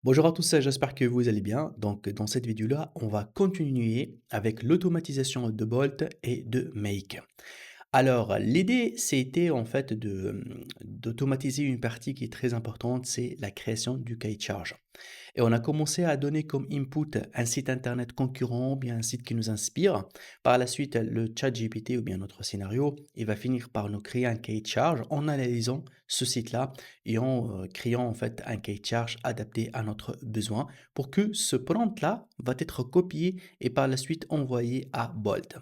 Bonjour à tous, j'espère que vous allez bien. Donc, dans cette vidéo-là, on va continuer avec l'automatisation de Bolt et de Make. Alors, l'idée, c'était en fait d'automatiser une partie qui est très importante, c'est la création du cahier de charge. Et on a commencé à donner comme input un site internet concurrent, ou bien un site qui nous inspire. Par la suite, le chat GPT ou bien notre scénario, il va finir par nous créer un cahier de charge en analysant ce site-là et en créant en fait un cahier de charge adapté à notre besoin pour que ce prompt-là va être copié et par la suite envoyé à Bolt.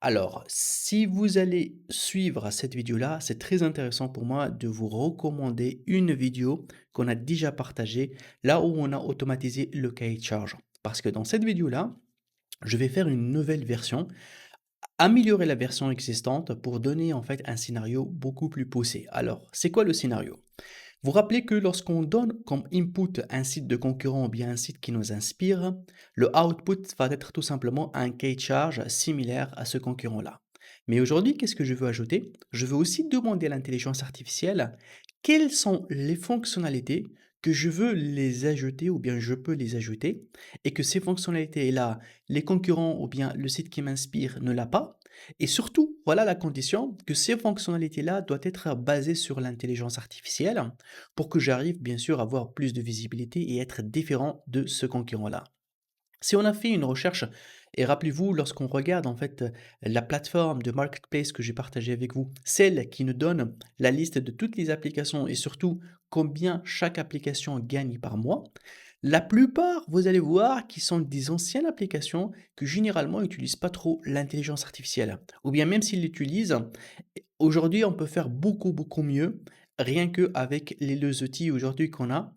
Alors, si vous allez suivre cette vidéo-là, c'est très intéressant pour moi de vous recommander une vidéo qu'on a déjà partagée, là où on a automatisé le cahier de charge. Parce que dans cette vidéo-là, je vais faire une nouvelle version, améliorer la version existante pour donner en fait un scénario beaucoup plus poussé. Alors, c'est quoi le scénario? Vous rappelez que lorsqu'on donne comme input un site de concurrent ou bien un site qui nous inspire, le output va être tout simplement un cahier de charge similaire à ce concurrent-là. Mais aujourd'hui, qu'est-ce que je veux ajouter? Je veux aussi demander à l'intelligence artificielle quelles sont les fonctionnalités que je veux les ajouter ou bien je peux les ajouter et que ces fonctionnalités-là, les concurrents ou bien le site qui m'inspire ne l'a pas. Et surtout, voilà la condition que ces fonctionnalités-là doivent être basées sur l'intelligence artificielle pour que j'arrive bien sûr à avoir plus de visibilité et être différent de ce concurrent-là. Si on a fait une recherche, et rappelez-vous, lorsqu'on regarde en fait la plateforme de marketplace que j'ai partagée avec vous, celle qui nous donne la liste de toutes les applications et surtout combien chaque application gagne par mois, la plupart, vous allez voir, qui sont des anciennes applications que généralement n'utilisent pas trop l'intelligence artificielle. Ou bien même s'ils l'utilisent, aujourd'hui on peut faire beaucoup mieux rien qu'avec les deux outils aujourd'hui qu'on a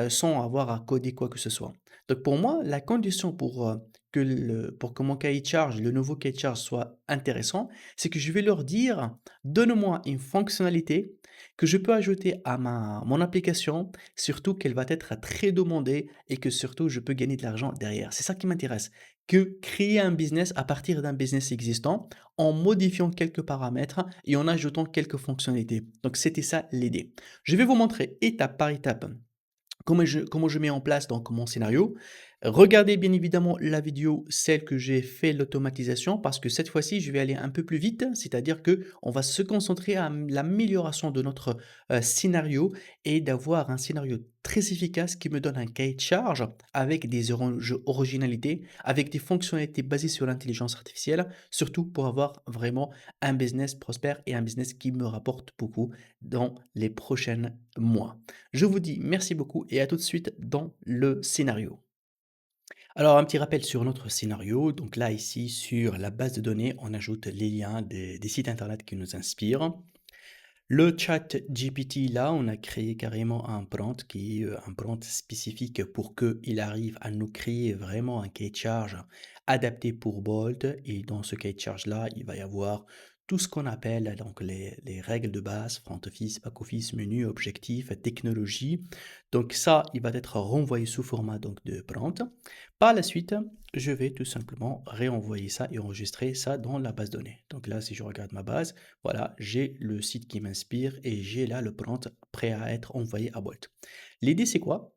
sans avoir à coder quoi que ce soit. Donc pour moi, la condition pour que mon cahier de charge, le nouveau cahier de charge soit intéressant, c'est que je vais leur dire, donne-moi une fonctionnalité que je peux ajouter à mon application, surtout qu'elle va être très demandée et que surtout je peux gagner de l'argent derrière. C'est ça qui m'intéresse, que créer un business à partir d'un business existant en modifiant quelques paramètres et en ajoutant quelques fonctionnalités. Donc c'était ça l'idée. Je vais vous montrer étape par étape comment je mets en place donc mon scénario. Regardez bien évidemment la vidéo, celle que j'ai fait l'automatisation, parce que cette fois-ci, je vais aller un peu plus vite, c'est-à-dire que on va se concentrer à l'amélioration de notre scénario et d'avoir un scénario très efficace qui me donne un cahier de charge avec des originalités, avec des fonctionnalités basées sur l'intelligence artificielle, surtout pour avoir vraiment un business prospère et un business qui me rapporte beaucoup dans les prochains mois. Je vous dis merci beaucoup et à tout de suite dans le scénario. Alors, un petit rappel sur notre scénario. Donc là, ici, sur la base de données, on ajoute les liens des sites internet qui nous inspirent. Le chat GPT, là, on a créé carrément un prompt qui est un prompt spécifique pour qu'il arrive à nous créer vraiment un cahier de charge adapté pour Bolt. Et dans ce cahier de charge-là, il va y avoir tout ce qu'on appelle donc les règles de base, front office, back office, menu, objectif, technologie. Donc ça, il va être renvoyé sous format donc de prompt. Par la suite, je vais tout simplement réenvoyer ça et enregistrer ça dans la base de données. Donc là, si je regarde ma base, voilà, j'ai le site qui m'inspire et j'ai là le prompt prêt à être envoyé à Bolt. L'idée, c'est quoi?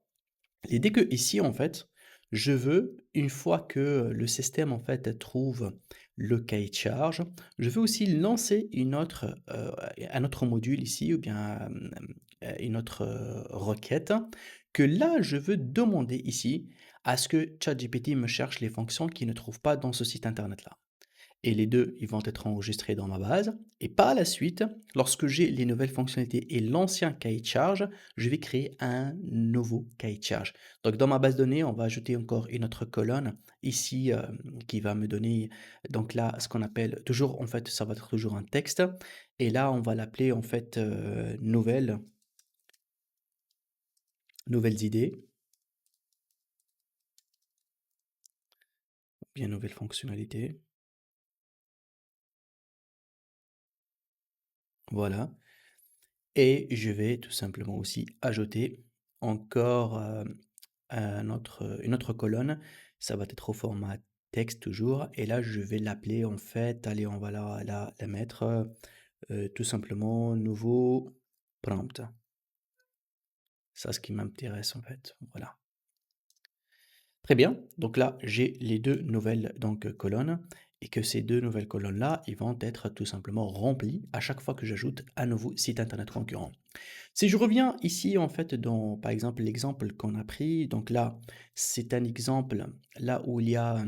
L'idée que ici, en fait, je veux, une fois que le système, en fait, trouve le cahier de charge, je veux aussi lancer un autre module ici, ou bien une autre requête, que là, je veux demander ici à ce que ChatGPT me cherche les fonctions qu'il ne trouve pas dans ce site internet-là. Et les 2, ils vont être enregistrés dans ma base et par la suite, lorsque j'ai les nouvelles fonctionnalités et l'ancien cahier de charge, je vais créer un nouveau cahier de charge. Donc dans ma base de données, on va ajouter encore une autre colonne ici, qui va me donner donc là, ce qu'on appelle toujours en fait, ça va être toujours un texte et là, on va l'appeler en fait, nouvelles idées, bien nouvelles fonctionnalités. Voilà. Et je vais tout simplement aussi ajouter encore, une autre colonne. Ça va être au format texte toujours et là je vais l'appeler en fait, allez on va la mettre, tout simplement nouveau prompt. Ça ce qui m'intéresse en fait, voilà. Très bien. Donc là, j'ai les 2 nouvelles donc, colonnes et que ces 2 nouvelles colonnes-là, ils vont être tout simplement remplies à chaque fois que j'ajoute un nouveau site internet concurrent. Si je reviens ici, en fait, dans, par exemple, l'exemple qu'on a pris, donc là, c'est un exemple là où il y a,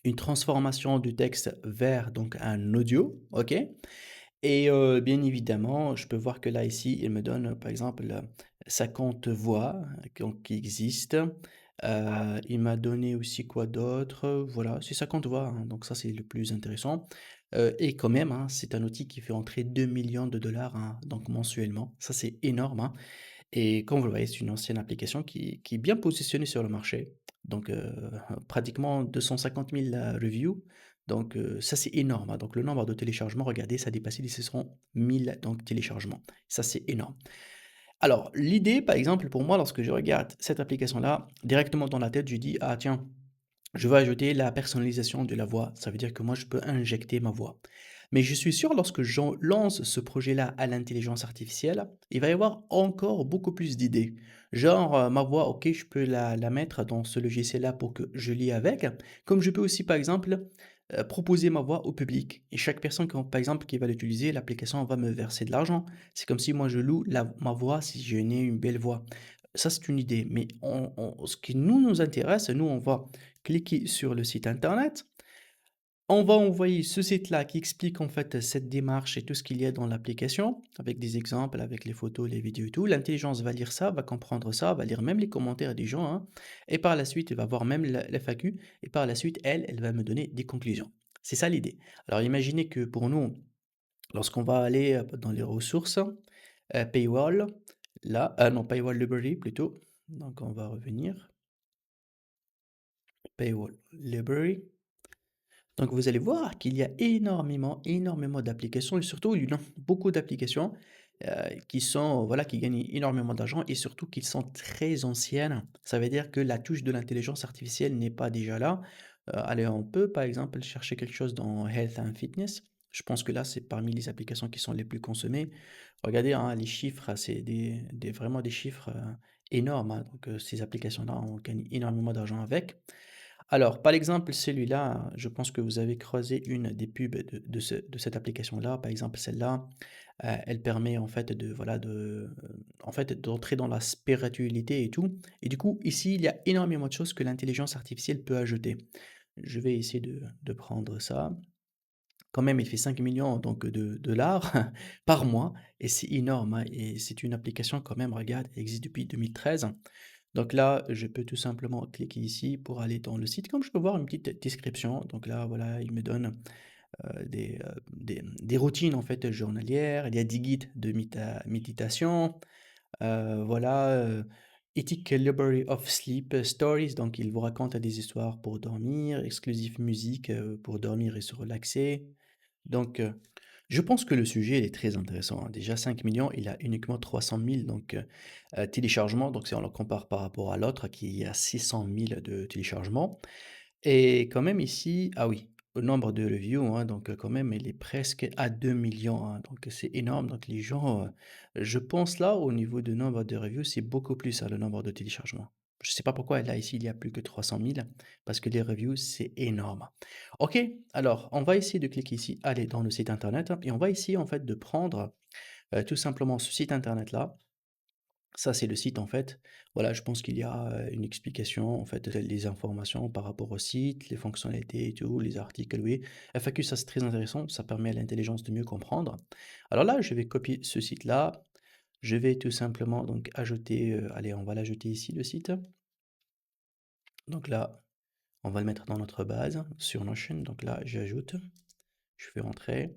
une transformation du texte vers donc un audio, OK? Et bien évidemment, je peux voir que là, ici, il me donne, par exemple, 50 voix qui existent. Il m'a donné aussi quoi d'autre? Voilà, c'est 50 voix, hein, donc ça, c'est le plus intéressant. Et quand même, hein, c'est un outil qui fait entrer 2 millions de dollars, hein, donc mensuellement. Ça, c'est énorme, hein. Et comme vous le voyez, c'est une ancienne application qui est bien positionnée sur le marché. Donc, pratiquement 250 000 reviews. Donc, ça, c'est énorme, hein. Donc, le nombre de téléchargements, regardez, ça a dépassé les 600 000 donc, téléchargements. Ça, c'est énorme. Alors, l'idée, par exemple, pour moi, lorsque je regarde cette application-là, directement dans la tête, je dis, ah tiens, je vais ajouter la personnalisation de la voix. Ça veut dire que moi, je peux injecter ma voix. Mais je suis sûr, lorsque j'en lance ce projet-là à l'intelligence artificielle, il va y avoir encore beaucoup plus d'idées. Genre, ma voix, ok, je peux la mettre dans ce logiciel-là pour que je lis avec. Comme je peux aussi, par exemple, proposer ma voix au public. Et chaque personne, par exemple, qui va l'utiliser, l'application va me verser de l'argent. C'est comme si moi, je loue ma voix si je n'ai une belle voix. Ça, c'est une idée. Mais ce qui nous intéresse, nous, on va cliquer sur le site internet. On va envoyer ce site-là qui explique en fait cette démarche et tout ce qu'il y a dans l'application, avec des exemples, avec les photos, les vidéos et tout. L'intelligence va lire ça, va comprendre ça, va lire même les commentaires des gens, hein. Et par la suite, elle va voir même l'FAQ. Et par la suite, elle va me donner des conclusions. C'est ça l'idée. Alors imaginez que pour nous, lorsqu'on va aller dans les ressources, Paywall, là, non, Paywall Library plutôt. Donc on va revenir, Paywall Library. Donc vous allez voir qu'il y a énormément, énormément d'applications et surtout il y en a beaucoup d'applications qui sont, voilà, qui gagnent énormément d'argent et surtout qu'ils sont très anciennes. Ça veut dire que la touche de l'intelligence artificielle n'est pas déjà là. Allez, on peut par exemple chercher quelque chose dans Health and Fitness. Je pense que là, c'est parmi les applications qui sont les plus consommées. Regardez, hein, les chiffres, c'est vraiment des chiffres énormes, hein. Donc ces applications-là, on gagne énormément d'argent avec. Alors, par exemple, celui-là, je pense que vous avez croisé une des pubs de cette application-là. Par exemple, celle-là, elle permet en fait de, voilà, en fait, d'entrer dans la spiritualité et tout. Et du coup, ici, il y a énormément de choses que l'intelligence artificielle peut ajouter. Je vais essayer de prendre ça. Quand même, il fait 5 millions donc de dollars par mois et c'est énorme, hein. Et c'est une application quand même, regarde, elle existe depuis 2013. Donc là, je peux tout simplement cliquer ici pour aller dans le site. Comme je peux voir une petite description, donc là, voilà, il me donne des routines en fait journalières. Il y a 10 guides de méditation. Voilà, Ethic Library of Sleep Stories. Donc il vous raconte des histoires pour dormir, exclusive musique pour dormir et se relaxer. Donc, je pense que le sujet, il est très intéressant, hein. Déjà 5 millions, il a uniquement 300 000 donc, téléchargements. Donc, si on le compare par rapport à l'autre qui a 600 000 de téléchargements. Et quand même ici, ah oui, le nombre de reviews, hein, donc, quand même, il est presque à 2 millions, hein. Donc, c'est énorme. Donc, les gens, je pense là, au niveau du nombre de reviews, c'est beaucoup plus, hein, le nombre de téléchargements. Je ne sais pas pourquoi là, ici, il y a plus que 300 000 parce que les reviews, c'est énorme. OK, alors on va essayer de cliquer ici, aller dans le site internet, hein, et on va essayer en fait de prendre, tout simplement ce site internet-là. Ça, c'est le site en fait. Voilà, je pense qu'il y a, une explication en fait, les informations par rapport au site, les fonctionnalités et tout, les articles, oui. FAQ, ça c'est très intéressant, ça permet à l'intelligence de mieux comprendre. Alors là, je vais copier ce site-là. Je vais tout simplement donc ajouter, allez, on va l'ajouter ici le site. Donc là, on va le mettre dans notre base sur Notion. Donc là, j'ajoute. Je fais entrer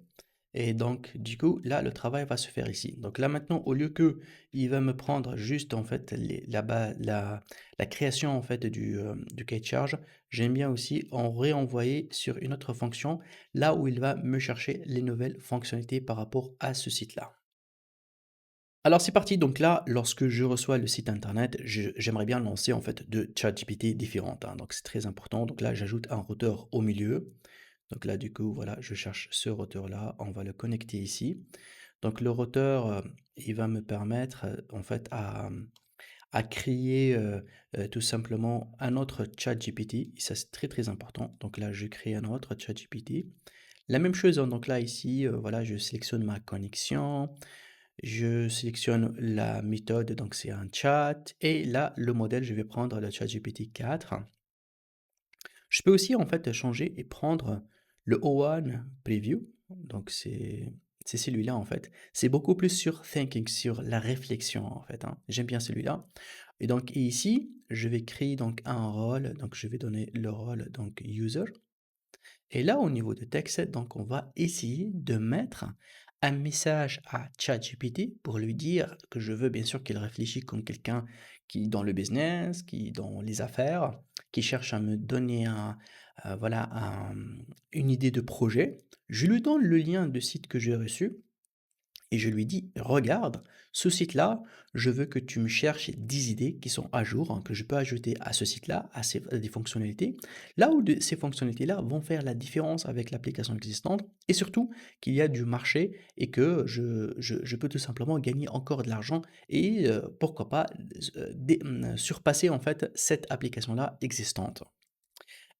et donc du coup, là, le travail va se faire ici. Donc là, maintenant, au lieu que il va me prendre juste en fait la création en fait du cahier de charge, j'aime bien aussi en réenvoyer sur une autre fonction, là où il va me chercher les nouvelles fonctionnalités par rapport à ce site-là. Alors c'est parti, donc là, lorsque je reçois le site internet, j'aimerais bien lancer en fait deux ChatGPT différentes, hein, donc c'est très important. Donc là, j'ajoute un routeur au milieu. Donc là, du coup, voilà, je cherche ce routeur-là, on va le connecter ici. Donc le routeur, il va me permettre en fait à créer, tout simplement un autre ChatGPT et ça, c'est très, très important. Donc là, je crée un autre ChatGPT. La même chose, hein, donc là, ici, voilà, je sélectionne ma connexion, je sélectionne la méthode, donc c'est un chat et là, le modèle, je vais prendre le ChatGPT 4. Je peux aussi, en fait, changer et prendre le O1 Preview, donc c'est celui-là, en fait. C'est beaucoup plus sur thinking, sur la réflexion, en fait, hein. J'aime bien celui-là et donc ici, je vais créer donc un rôle, donc je vais donner le rôle donc user et là, au niveau de texte, donc on va essayer de mettre un message à ChatGPT pour lui dire que je veux bien sûr qu'il réfléchisse comme quelqu'un qui est dans le business, qui est dans les affaires, qui cherche à me donner voilà, une idée de projet. Je lui donne le lien de site que j'ai reçu et je lui dis: «Regarde, ce site-là, je veux que tu me cherches 10 idées qui sont à jour, hein, que je peux ajouter à ce site-là, à des fonctionnalités. Là où ces fonctionnalités-là vont faire la différence avec l'application existante et surtout qu'il y a du marché et que je peux tout simplement gagner encore de l'argent et pourquoi pas, surpasser en fait cette application-là existante».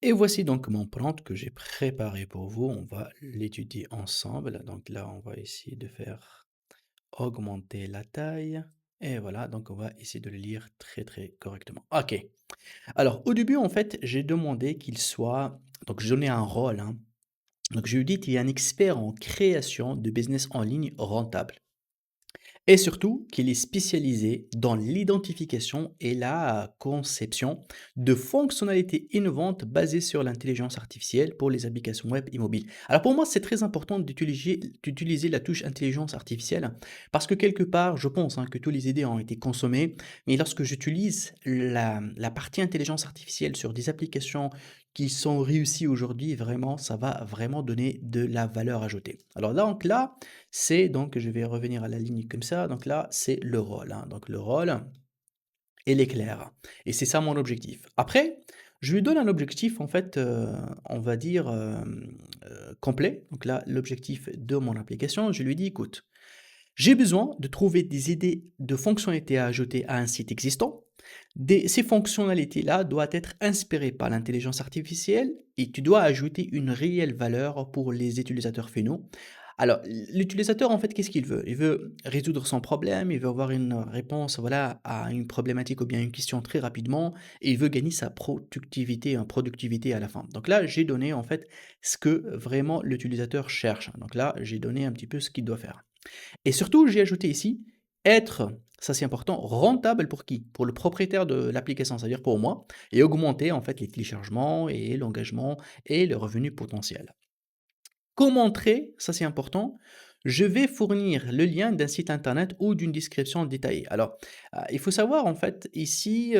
Et voici donc mon prompt que j'ai préparé pour vous. On va l'étudier ensemble. Donc là, on va essayer de faire augmenter la taille. Et voilà, donc on va essayer de le lire très très correctement. Ok. Alors au début, en fait, j'ai demandé qu'il soit. Donc je donnais un rôle, hein. Donc je lui dis qu'il est un expert en création de business en ligne rentable. Et surtout qu'il est spécialisé dans l'identification et la conception de fonctionnalités innovantes basées sur l'intelligence artificielle pour les applications web et mobiles. Alors pour moi, c'est très important d'utiliser la touche intelligence artificielle parce que quelque part, je pense hein, que toutes les idées ont été consommées, mais lorsque j'utilise la partie intelligence artificielle sur des applications qui sont réussies aujourd'hui, vraiment, ça va vraiment donner de la valeur ajoutée. Alors donc là, c'est donc je vais revenir à la ligne comme ça, donc là, c'est le rôle, hein. Donc le rôle et l'éclair et c'est ça mon objectif. Après, je lui donne un objectif en fait, on va dire, complet. Donc là, l'objectif de mon application, je lui dis: «Écoute, j'ai besoin de trouver des idées de fonctionnalités à ajouter à un site existant. Ces fonctionnalités-là doivent être inspirées par l'intelligence artificielle et tu dois ajouter une réelle valeur pour les utilisateurs finaux. Alors, l'utilisateur, en fait, qu'est-ce qu'il veut? Il veut résoudre son problème, il veut avoir une réponse, voilà, à une problématique ou bien une question très rapidement, et il veut gagner sa productivité à la fin. Donc là, j'ai donné, en fait, ce que vraiment l'utilisateur cherche. Donc là, j'ai donné un petit peu ce qu'il doit faire. Et surtout, j'ai ajouté ici, être, ça c'est important, rentable pour qui? Pour le propriétaire de l'application, c'est-à-dire pour moi, et augmenter en fait les téléchargements et l'engagement et le revenu potentiel. Comment entrer? Ça c'est important. Je vais fournir le lien d'un site internet ou d'une description détaillée. Alors, il faut savoir en fait ici,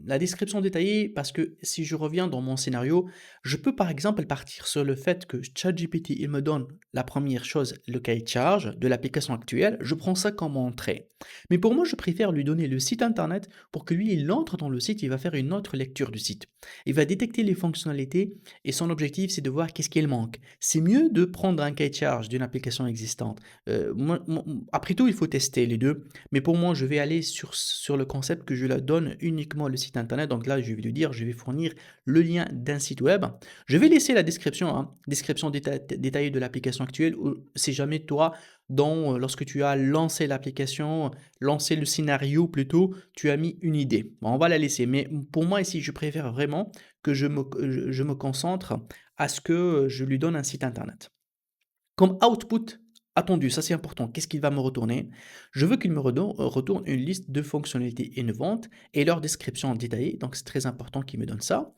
la description détaillée parce que si je reviens dans mon scénario, je peux par exemple partir sur le fait que ChatGPT, il me donne la première chose, le cahier de charge de l'application actuelle, je prends ça comme entrée. Mais pour moi, je préfère lui donner le site internet pour que lui, il entre dans le site, il va faire une autre lecture du site. Il va détecter les fonctionnalités et son objectif, c'est de voir qu'est-ce qu'il manque. C'est mieux de prendre un cahier de charge d'une application existante. Après tout, il faut tester les deux. Mais pour moi, je vais aller sur le concept que je la donne uniquement le site internet. Donc là, je vais lui dire, je vais fournir le lien d'un site web. Je vais laisser la description, hein, description détaillée de l'application actuelle. Ou si jamais toi, lorsque tu as lancé l'application, lancé le scénario plutôt, tu as mis une idée. Bon, on va la laisser. Mais pour moi ici, je préfère vraiment que je me concentre à ce que je lui donne un site internet. Comme output attendu, ça c'est important. Qu'est-ce qu'il va me retourner? Je veux qu'il me retourne une liste de fonctionnalités innovantes et leur description détaillée. Donc c'est très important qu'il me donne ça.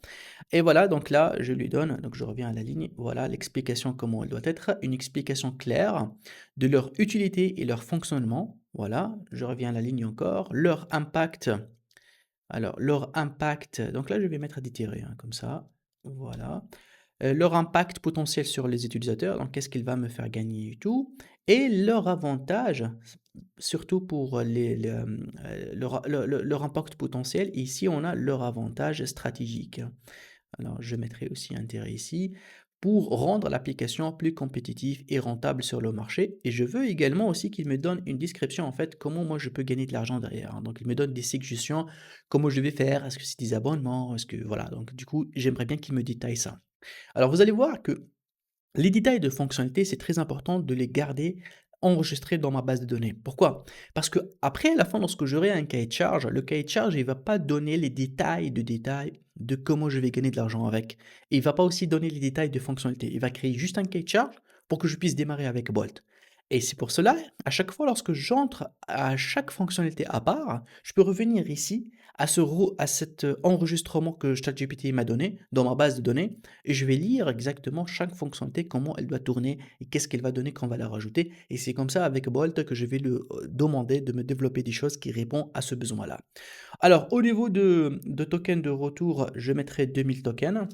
Et voilà, donc là, je lui donne, donc je reviens à la ligne, voilà l'explication comment elle doit être, une explication claire de leur utilité et leur fonctionnement. Voilà, je reviens à la ligne encore, leur impact. Alors, leur impact, donc là, je vais mettre des tirets, hein, comme ça. Voilà. Leur impact potentiel sur les utilisateurs, donc qu'est-ce qu'il va me faire gagner et tout, et leur avantage, surtout pour leur impact potentiel. Ici, on a leur avantage stratégique. Alors, je mettrai aussi un tiret ici. pour rendre l'application plus compétitive et rentable sur le marché. Et je veux également aussi qu'il me donne une description, en fait, comment moi je peux gagner de l'argent derrière, hein. Donc il me donne des suggestions, comment je vais faire, est-ce que c'est des abonnements, est-ce que voilà. Donc du coup, j'aimerais bien qu'il me détaille ça. Alors vous allez voir que les détails de fonctionnalité, c'est très important de les garder enregistrés dans ma base de données. Pourquoi? Parce que après, à la fin, lorsque j'aurai un cahier de charge, le cahier de charge, il va pas donner les détails de comment je vais gagner de l'argent avec. Et il va pas aussi donner les détails de fonctionnalité. Il va créer juste un cahier de charge pour que je puisse démarrer avec Bolt. Et c'est pour cela, à chaque fois, lorsque j'entre à chaque fonctionnalité à part, je peux revenir ici à cet enregistrement que ChatGPT m'a donné dans ma base de données et je vais lire exactement chaque fonctionnalité, comment elle doit tourner et qu'est-ce qu'elle va donner quand on va la rajouter. Et c'est comme ça avec Bolt que je vais lui demander de me développer des choses qui répondent à ce besoin-là. Alors, au niveau de tokens de retour, je mettrai 2000 tokens.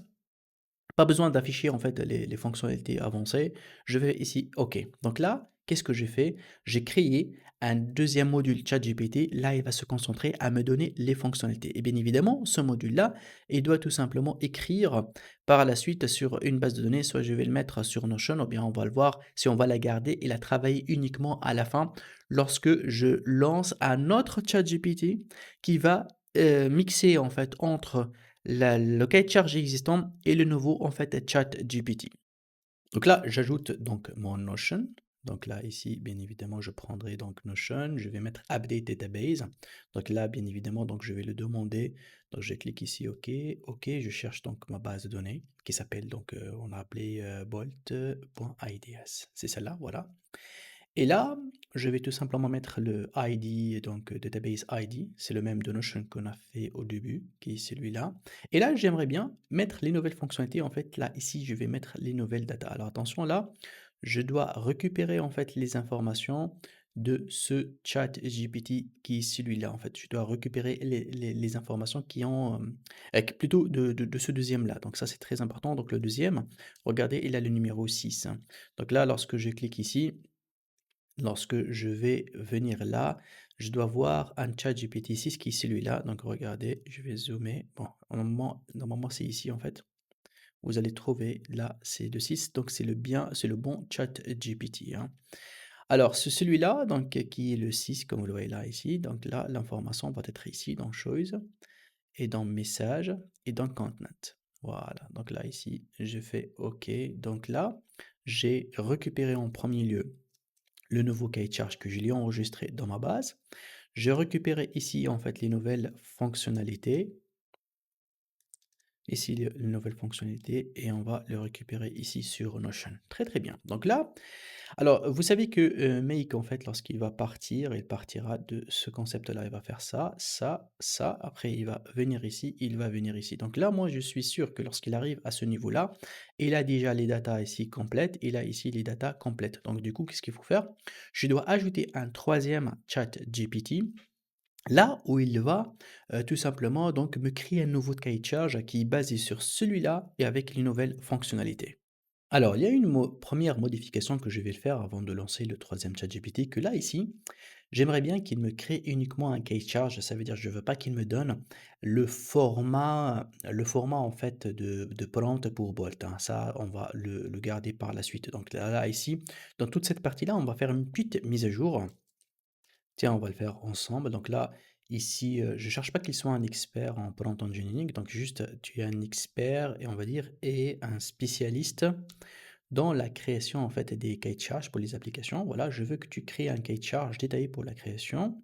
Pas besoin d'afficher en fait les fonctionnalités avancées. Je vais ici OK. Donc là, qu'est-ce que j'ai fait? J'ai créé un deuxième module ChatGPT. Là, il va se concentrer à me donner les fonctionnalités. Et bien évidemment, ce module-là, il doit tout simplement écrire par la suite sur une base de données. Soit je vais le mettre sur Notion, ou bien on va le voir si on va la garder et la travailler uniquement à la fin lorsque je lance un autre ChatGPT qui va mixer en fait entre le cahier de charge existant et le nouveau en fait ChatGPT. Donc là, j'ajoute donc mon Notion. Donc là, ici, bien évidemment, je prendrai donc Notion. Je vais mettre Update Database. Donc là, bien évidemment, donc je vais le demander. Donc je clique ici OK. OK, je cherche donc ma base de données qui s'appelle donc, on a appelé bolt.ids. C'est celle-là, voilà. Et là, je vais tout simplement mettre le ID, donc database ID, c'est le même de Notion qu'on a fait au début, qui est celui-là. Et là, j'aimerais bien mettre les nouvelles fonctionnalités. En fait, là, ici, je vais mettre les nouvelles data. Alors attention, là, je dois récupérer en fait les informations de ce chat GPT qui est celui-là. En fait, je dois récupérer les informations qui ont, plutôt de ce deuxième-là. Donc ça, c'est très important. Donc le deuxième, regardez, il a le numéro 6. Donc là, lorsque je clique ici, lorsque je vais venir là, je dois voir un chat GPT-6 qui est celui-là. Donc regardez, je vais zoomer. Bon, normalement c'est ici en fait. Vous allez trouver là, c'est le 6. Donc c'est le bon chat GPT, hein. Alors, c'est celui-là, donc qui est le 6, comme vous le voyez là ici. Donc là, l'information va être ici dans Choice et dans Message et dans Content. Voilà. Donc là, ici, je fais OK. Donc là, j'ai récupéré en premier lieu le nouveau cahier de charge que je l'ai enregistré dans ma base. J'ai récupéré ici en fait les nouvelles fonctionnalités. Ici les nouvelles fonctionnalités et on va le récupérer ici sur Notion. Très très bien. Donc là, alors, vous savez que, Make en fait, lorsqu'il va partir, il partira de ce concept-là. Il va faire ça, ça, ça, après il va venir ici, il va venir ici. Donc là, moi, je suis sûr que lorsqu'il arrive à ce niveau-là, il a déjà les datas ici complètes, il a ici les datas complètes. Donc du coup, qu'est-ce qu'il faut faire? Je dois ajouter un troisième chat GPT, là où il va, tout simplement donc me créer un nouveau cahier de charge qui est basé sur celui-là et avec les nouvelles fonctionnalités. Alors, il y a une première modification que je vais faire avant de lancer le troisième ChatGPT, que là, ici, j'aimerais bien qu'il me crée uniquement un cahier de charge. Ça veut dire, je ne veux pas qu'il me donne le format en fait de prompt pour Bolt, hein. Ça, on va le garder par la suite. Donc là, ici, dans toute cette partie-là, on va faire une petite mise à jour. Tiens, on va le faire ensemble. Donc là, ici, je cherche pas qu'il soit un expert en prompt engineering. Donc juste, tu es un expert et on va dire et un spécialiste dans la création en fait des cahiers de charges pour les applications. Voilà, je veux que tu crées un cahier de charge détaillé pour la création.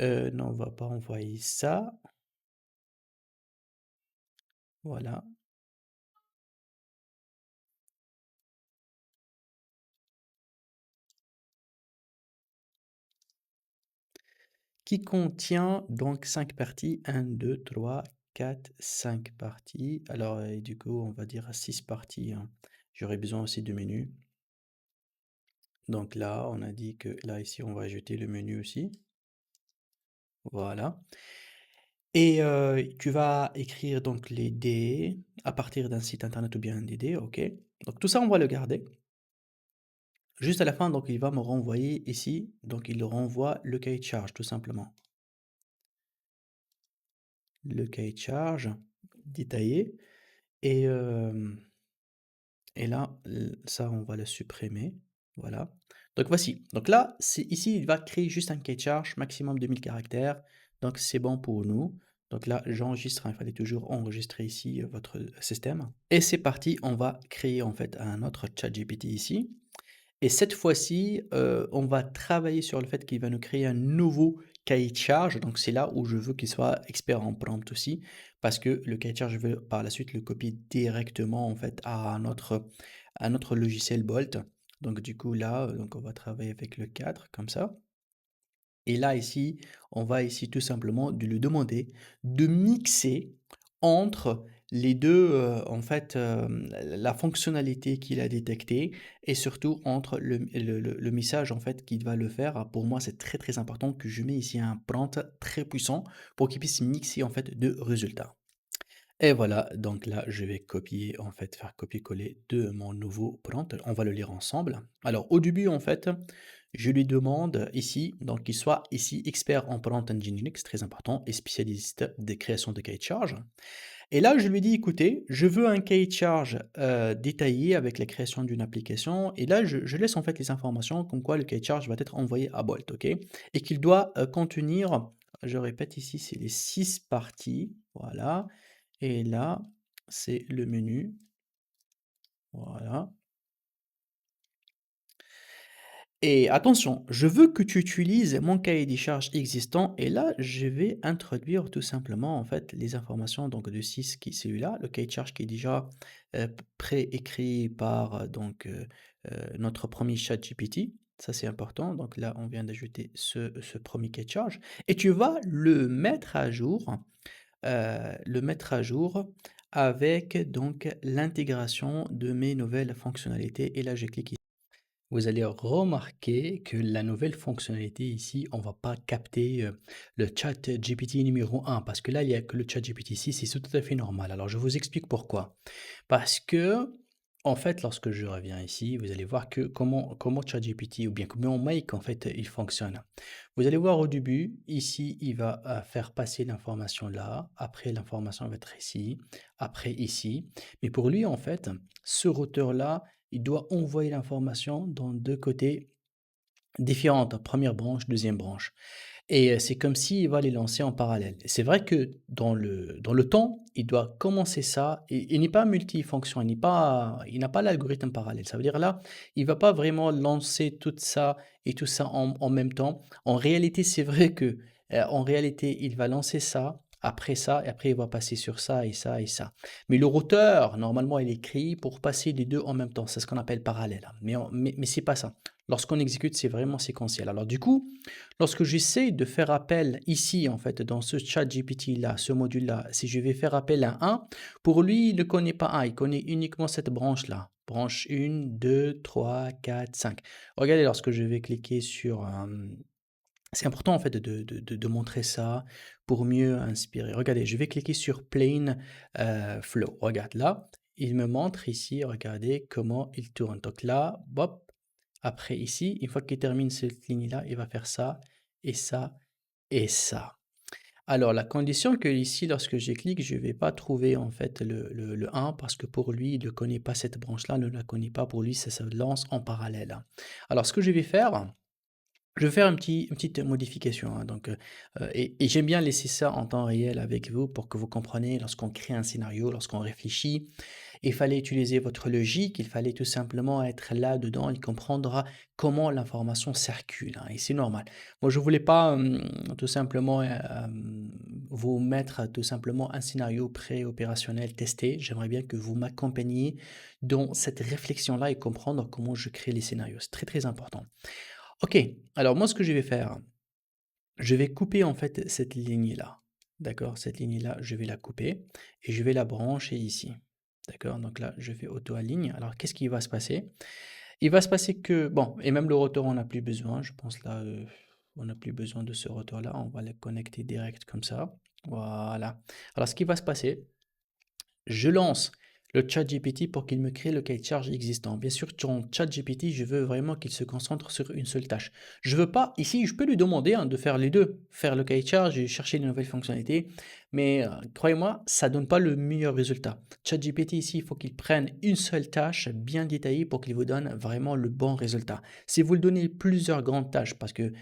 Non, on va pas envoyer ça. Voilà. Qui contient donc 5 parties. Un, 2, 3, 4, 5 parties. Alors, et du coup, on va dire 6 parties, hein. J'aurais besoin aussi de menus. Donc là, on a dit que là, ici, on va ajouter le menu aussi. Voilà. Et tu vas écrire donc les dés à partir d'un site internet ou bien un DD, OK. Donc tout ça, on va le garder. Juste à la fin, donc il va me renvoyer ici, donc il renvoie le cahier de charge tout simplement. Le cahier de charge détaillé et Et là, ça, on va le supprimer. Voilà. Donc voici. Donc là, c'est ici, il va créer juste un cahier de charge, maximum 2000 caractères. Donc c'est bon pour nous. Donc là, j'enregistre, hein, il fallait toujours enregistrer ici votre système. Et c'est parti, on va créer en fait un autre ChatGPT ici. Et cette fois-ci, on va travailler sur le fait qu'il va nous créer un nouveau cahier de charge. Donc c'est là où je veux qu'il soit expert en prompt aussi, parce que le cahier de charge, je veux par la suite le copier directement en fait à notre logiciel Bolt. Donc du coup là, donc on va travailler avec le cadre comme ça. Et là, ici, on va ici tout simplement de lui demander de mixer entre les deux, en fait, la fonctionnalité qu'il a détectée et surtout entre le message en fait qu'il va le faire. Ah, pour moi, c'est très très important que je mets ici un prompt très puissant pour qu'il puisse mixer en fait deux résultats. Et voilà, donc là, je vais copier, en fait, faire copier-coller de mon nouveau prompt. On va le lire ensemble. Alors, au début, en fait, je lui demande ici, donc qu'il soit ici expert en prompt engineering, c'est très important, et spécialiste des créations de cahiers de charge. Et là, je lui dis, écoutez, je veux un cahier de charge détaillé avec la création d'une application. Et là, je laisse en fait les informations comme quoi le cahier de charge va être envoyé à Bolt, ok? Et qu'il doit contenir, je répète ici, c'est les 6 parties, voilà. Et là, c'est le menu, voilà. Et attention, je veux que tu utilises mon cahier des charges existant et là, je vais introduire tout simplement en fait les informations donc de 6 qui est celui-là, le cahier de charge qui est déjà préécrit par notre premier chat GPT. Ça, c'est important. Donc là, on vient d'ajouter ce premier cahier de charge et tu vas le mettre à jour avec donc l'intégration de mes nouvelles fonctionnalités. Et là, je clique ici. Vous allez remarquer que la nouvelle fonctionnalité ici, on va pas capter le chat GPT numéro 1 parce que là, il y a que le chat GPT 6 et c'est tout à fait normal. Alors, je vous explique pourquoi. Parce que, en fait, lorsque je reviens ici, vous allez voir que comment ChatGPT ou bien comment Make, en fait, il fonctionne. Vous allez voir au début, ici, il va faire passer l'information là, après l'information va être ici, après ici. Mais pour lui, en fait, ce routeur-là, il doit envoyer l'information dans deux côtés différentes, première branche, deuxième branche. Et c'est comme s'il va les lancer en parallèle. C'est vrai que dans le temps, il doit commencer ça et il n'est pas multifonction, il n'a pas l'algorithme parallèle. Ça veut dire là, il va pas vraiment lancer tout ça et tout ça en même temps. En réalité, c'est vrai que, en réalité, il va lancer ça et après il va passer sur ça et ça et ça. Mais le routeur, normalement, il est créé pour passer les 2 en même temps. C'est ce qu'on appelle parallèle, hein. Mais c'est pas ça. Lorsqu'on exécute, c'est vraiment séquentiel. Alors du coup, lorsque j'essaie de faire appel ici, en fait, dans ce chat GPT-là, ce module-là, si je vais faire appel à un, pour lui, il ne connaît pas un, il connaît uniquement cette branche-là. Branche 1, 2, 3, 4, 5. Regardez, lorsque je vais cliquer sur... c'est important, en fait, de montrer ça pour mieux inspirer. Regardez, je vais cliquer sur Plain Flow. Regarde là, il me montre ici, regardez comment il tourne. Donc là, hop, après ici, une fois qu'il termine cette ligne-là, il va faire ça et ça et ça. Alors la condition que ici, lorsque je clique, je ne vais pas trouver en fait le 1 parce que pour lui, il ne connaît pas cette branche-là, ne la connaît pas. Pour lui, ça se lance en parallèle. Alors ce que je vais faire une petite modification, hein, donc, et j'aime bien laisser ça en temps réel avec vous pour que vous compreniez lorsqu'on crée un scénario, lorsqu'on réfléchit, il fallait utiliser votre logique, il fallait tout simplement être là-dedans et comprendre comment l'information circule, hein, et c'est normal. Moi, je voulais pas, tout simplement, vous mettre tout simplement un scénario pré-opérationnel testé. J'aimerais bien que vous m'accompagniez dans cette réflexion-là et comprendre comment je crée les scénarios. C'est très, très important. OK, alors moi, ce que je vais faire, je vais couper en fait cette ligne-là. D'accord? Cette ligne-là, je vais la couper et je vais la brancher ici. D'accord? Donc là, je fais auto-aligne. Alors, qu'est-ce qui va se passer? Il va se passer que, bon, et même le rotor, on n'a plus besoin. Je pense là, on n'a plus besoin de ce rotor-là. On va le connecter direct comme ça. Voilà. Alors, ce qui va se passer, je lance le ChatGPT pour qu'il me crée le cahier de charge existant. Bien sûr, ton ChatGPT, je veux vraiment qu'il se concentre sur une seule tâche. Je veux pas, ici, je peux lui demander hein, de faire les deux, faire le cahier de charge et chercher les nouvelles fonctionnalités, mais croyez-moi, ça donne pas le meilleur résultat. ChatGPT ici, il faut qu'il prenne une seule tâche bien détaillée pour qu'il vous donne vraiment le bon résultat. Si vous le donnez plusieurs grandes tâches, parce que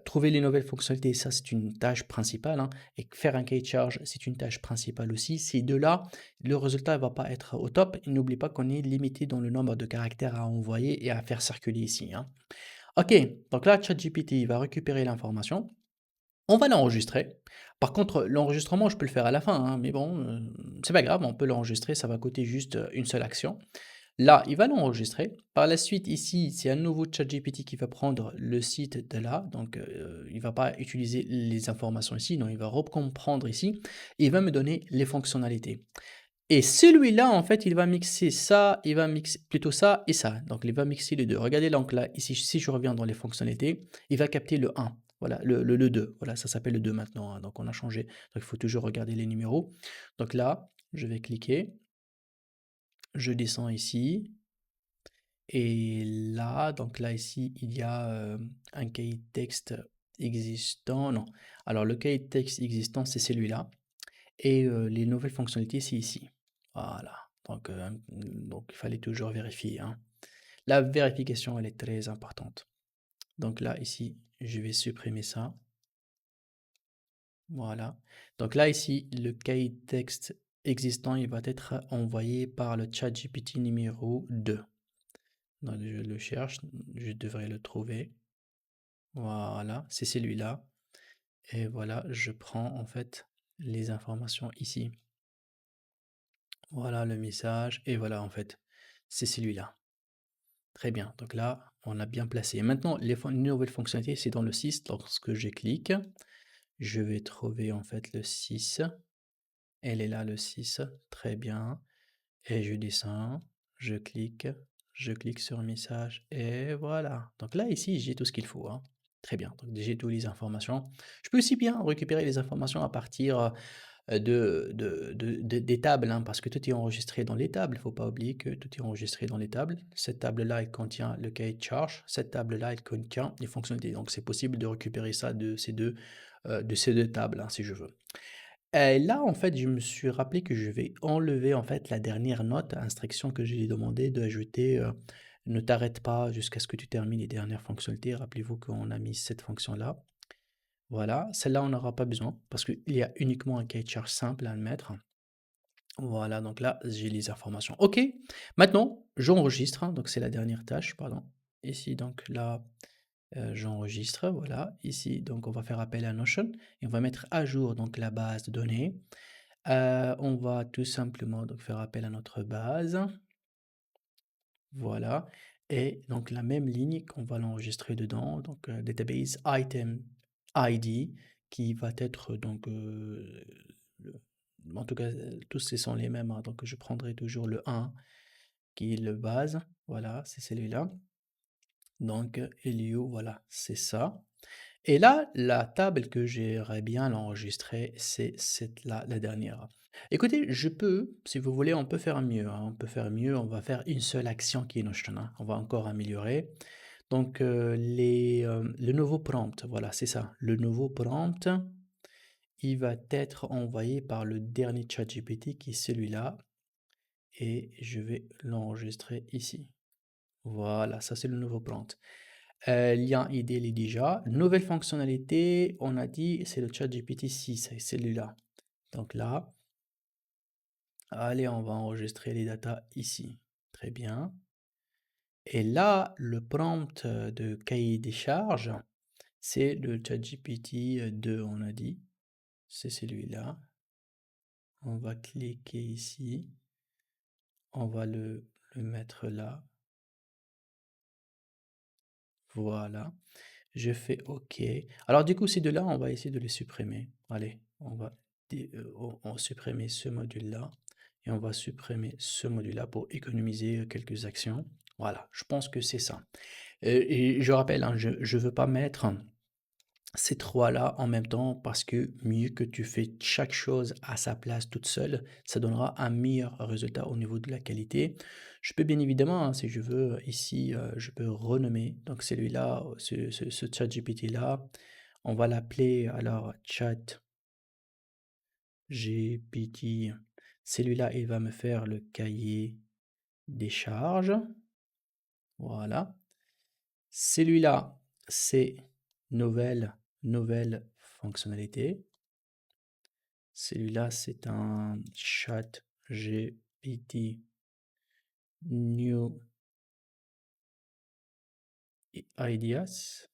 trouver les nouvelles fonctionnalités, ça c'est une tâche principale, hein, et faire un cahier de charge, c'est une tâche principale aussi. Ces deux-là, le résultat ne va pas être au top. Et n'oublie pas qu'on est limité dans le nombre de caractères à envoyer et à faire circuler ici, hein. Ok, donc là, ChatGPT va récupérer l'information. On va l'enregistrer. Par contre, l'enregistrement, je peux le faire à la fin, hein, mais bon, c'est pas grave, on peut l'enregistrer, ça va coûter juste une seule action. Là, il va l'enregistrer. Par la suite, ici, c'est un nouveau ChatGPT qui va prendre le site de là. Donc, il ne va pas utiliser les informations ici, non, il va recomprendre ici. Et il va me donner les fonctionnalités. Et celui-là, en fait, il va mixer ça, il va mixer plutôt ça et ça. Donc, il va mixer les deux. Regardez donc là, ici, si je reviens dans les fonctionnalités, il va capter le un. Voilà, le 2. Voilà, ça s'appelle le 2 maintenant, hein. Donc, on a changé. Donc, il faut toujours regarder les numéros. Donc là, je vais cliquer. Je descends ici. Et là, donc là, ici, il y a un cahier de texte existant. Non. Alors, le cahier de texte existant, c'est celui-là. Et les nouvelles fonctionnalités, c'est ici. Voilà. Donc, il fallait toujours vérifier, hein. La vérification, elle est très importante. Donc là, ici, je vais supprimer ça. Voilà. Donc là, ici, le cahier de texte existant, il va être envoyé par le chat GPT numéro 2. Donc, je le cherche, je devrais le trouver. Voilà, c'est celui-là. Et voilà, je prends en fait les informations ici. Voilà le message. Et voilà, en fait, c'est celui-là. Très bien. Donc là, on a bien placé. Maintenant, les nouvelles fonctionnalités, c'est dans le 6. Lorsque je clique, je vais trouver en fait le 6. Elle est là, le 6. Très bien. Et je descends, je clique sur message et voilà. Donc là, ici, j'ai tout ce qu'il faut, hein. Très bien. Donc j'ai toutes les informations. Je peux aussi bien récupérer les informations à partir des tables, hein, parce que tout est enregistré dans les tables. Il ne faut pas oublier que tout est enregistré dans les tables. Cette table-là, elle contient le cahier de charge. Cette table-là, elle contient les fonctionnalités. Donc c'est possible de récupérer ça de ces deux tables, hein, si je veux. Là, en fait, je me suis rappelé que je vais enlever, en fait, la dernière note, instruction que j'ai demandé d'ajouter, ne t'arrête pas jusqu'à ce que tu termines les dernières fonctionnalités. Rappelez-vous qu'on a mis cette fonction-là. Voilà, celle-là, on n'aura pas besoin parce qu'il y a uniquement un cahier de charge simple à mettre. Voilà, donc là, j'ai les informations. OK, maintenant, j'enregistre, hein, donc c'est la dernière tâche, pardon. Ici, donc là, j'enregistre, voilà. Ici, donc on va faire appel à Notion et on va mettre à jour donc la base de données. On va tout simplement donc faire appel à notre base. Voilà. Et donc la même ligne qu'on va l'enregistrer dedans, donc database item ID qui va être donc le- en tout cas tous ces sont les mêmes, hein, donc je prendrai toujours le 1 qui est le base. Voilà, c'est celui-là. Donc Elio, voilà, c'est ça. Et là, la table que j'aimerais bien l'enregistrer, c'est cette-là, la dernière. Écoutez, je peux, si vous voulez, on peut faire mieux, hein. On peut faire mieux, on va faire une seule action qui est Notion, hein. On va encore améliorer. Donc, le nouveau prompt, voilà, c'est ça. Le nouveau prompt, il va être envoyé par le dernier ChatGPT qui est celui-là. Et je vais l'enregistrer ici. Voilà, ça c'est le nouveau prompt. Lien ID, il est déjà. Nouvelle fonctionnalité, on a dit, c'est le ChatGPT 6, c'est celui-là. Donc là, allez, on va enregistrer les datas ici. Très bien. Et là, le prompt de cahier des charges, c'est le ChatGPT 2, on a dit. C'est celui-là. On va cliquer ici. On va le mettre là. Voilà. Je fais OK. Alors du coup, ces deux-là, on va essayer de les supprimer. Allez, on supprimer ce module-là et on va supprimer ce module-là pour économiser quelques actions. Voilà, je pense que c'est ça. Et je rappelle, hein, je ne veux pas mettre ces trois-là en même temps parce que mieux que tu fais chaque chose à sa place toute seule, ça donnera un meilleur résultat au niveau de la qualité. Je peux bien évidemment, hein, si je veux, ici, je peux renommer. Donc celui-là, ce ChatGPT-là, on va l'appeler alors ChatGPT. Celui-là, il va me faire le cahier des charges. Voilà. Celui-là, c'est nouvelle fonctionnalité. Celui-là, c'est un chat GPT New Ideas.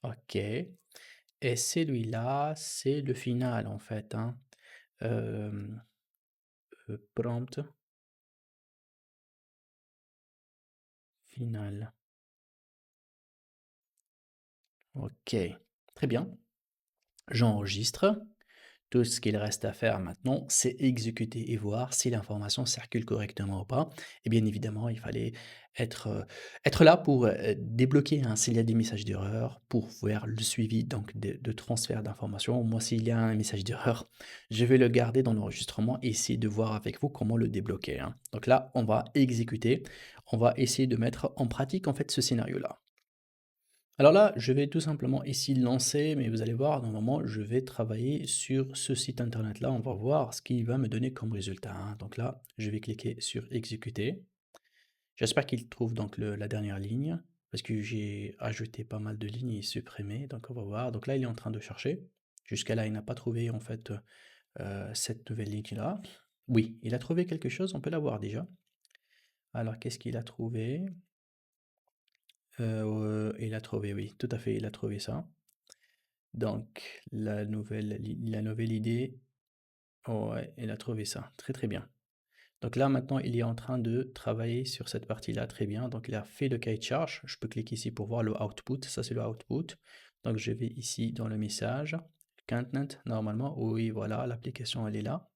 OK. Et celui-là, c'est le final en fait, hein. Euh, Prompt final. OK. Très bien. J'enregistre. Tout ce qu'il reste à faire maintenant, c'est exécuter et voir si l'information circule correctement ou pas. Et bien évidemment, il fallait être, être là pour débloquer hein, s'il y a des messages d'erreur, pour faire le suivi donc de transfert d'informations. Moi, s'il y a un message d'erreur, je vais le garder dans l'enregistrement et essayer de voir avec vous comment le débloquer, hein. Donc là, on va exécuter, on va essayer de mettre en pratique en fait ce scénario-là. Alors là, je vais tout simplement ici lancer, mais vous allez voir, normalement, je vais travailler sur ce site internet-là. On va voir ce qu'il va me donner comme résultat, hein. Donc là, je vais cliquer sur exécuter. J'espère qu'il trouve donc la dernière ligne, parce que j'ai ajouté pas mal de lignes et supprimé. Donc on va voir. Donc là, il est en train de chercher. Jusqu'à là, il n'a pas trouvé en fait cette nouvelle ligne-là. Oui, il a trouvé quelque chose, on peut la voir déjà. Alors, qu'est-ce qu'il a trouvé? Il a trouvé, oui, tout à fait, il a trouvé ça. Donc, la nouvelle idée, oh ouais, elle a trouvé ça. Très très bien. Donc là, maintenant, il est en train de travailler sur cette partie-là. Très bien. Donc, il a fait le cahier de charge. Je peux cliquer ici pour voir le output. Ça, c'est le output. Donc, je vais ici dans le message. Content, normalement. Oui, voilà, l'application, elle est là.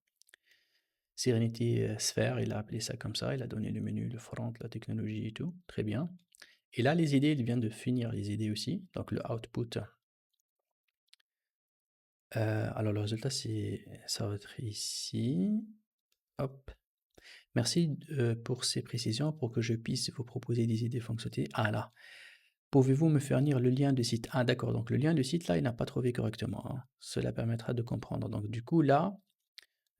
Serenity Sphere, il a appelé ça comme ça. Il a donné le menu, le front, la technologie et tout. Très bien. Et là, les idées, il vient de finir les idées aussi. Donc, le output. Alors le résultat, ça va être ici. Hop. Merci pour ces précisions pour que je puisse vous proposer des idées fonctionnalités. Ah là. Pouvez-vous me fournir le lien de site? Ah d'accord, donc le lien de site là, il n'a pas trouvé correctement, hein. Cela permettra de comprendre. Donc du coup là,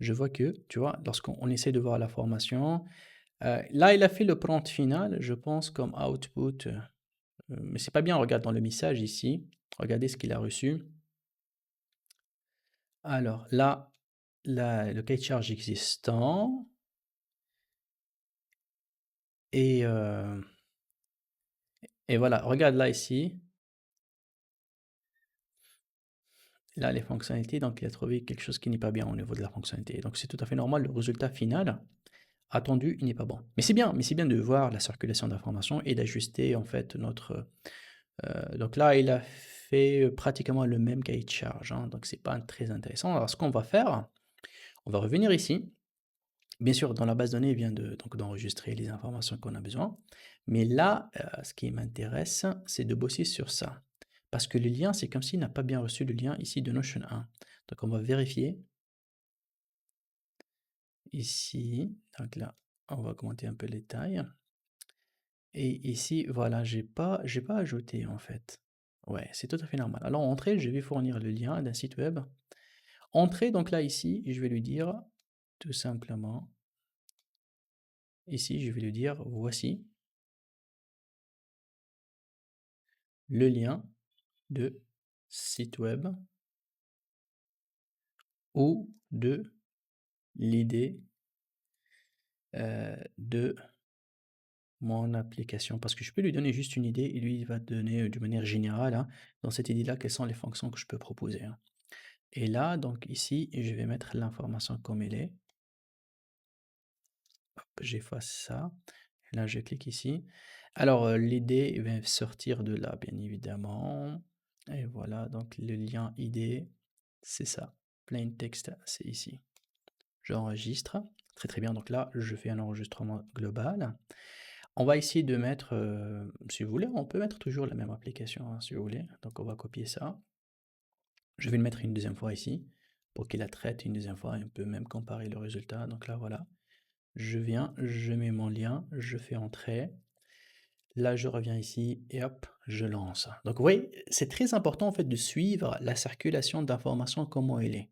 je vois que, tu vois, lorsqu'on essaie de voir la formation, là il a fait le prompt final, je pense, comme output. Mais c'est pas bien, regarde dans le message ici. Regardez ce qu'il a reçu. Alors là, le cahier de charge existant. Et, euh, et voilà, regarde là ici, là les fonctionnalités, donc il a trouvé quelque chose qui n'est pas bien au niveau de la fonctionnalité. Donc c'est tout à fait normal, le résultat final attendu, il n'est pas bon. Mais c'est bien de voir la circulation d'informations et d'ajuster en fait notre... donc là, il a fait pratiquement le même cahier de charge, hein, donc c'est pas très intéressant. Alors ce qu'on va faire, on va revenir ici. Bien sûr, dans la base de données, il vient donc d'enregistrer les informations qu'on a besoin. Mais là, ce qui m'intéresse, c'est de bosser sur ça. Parce que le lien, c'est comme s'il n'a pas bien reçu le lien ici de Notion 1. Donc on va vérifier ici. Donc là, on va augmenter un peu les tailles. Et ici, voilà, j'ai pas ajouté en fait. Ouais, c'est tout à fait normal. Alors entrée, je vais fournir le lien d'un site web. Entrée, donc là ici, je vais lui dire tout simplement, ici, je vais lui dire, voici le lien de site web ou de l'idée de mon application. Parce que je peux lui donner juste une idée et lui, il va donner de manière générale, hein, dans cette idée-là, quelles sont les fonctions que je peux proposer, hein. Et là, donc ici, je vais mettre l'information comme elle est. Hop, j'efface ça. Et là, je clique ici. Alors, l'idée va sortir de là, bien évidemment. Et voilà, donc le lien idée, c'est ça. Plain text, c'est ici. J'enregistre. Très très bien, donc là, je fais un enregistrement global. On va essayer de mettre, si vous voulez, on peut mettre toujours la même application, hein, si vous voulez. Donc on va copier ça. Je vais le mettre une deuxième fois ici pour qu'il la traite une deuxième fois et on peut même comparer le résultat. Donc là, voilà, je viens, je mets mon lien, je fais entrer. Là, je reviens ici et hop, je lance. Donc, vous voyez, c'est très important en fait de suivre la circulation d'informations, comment elle est.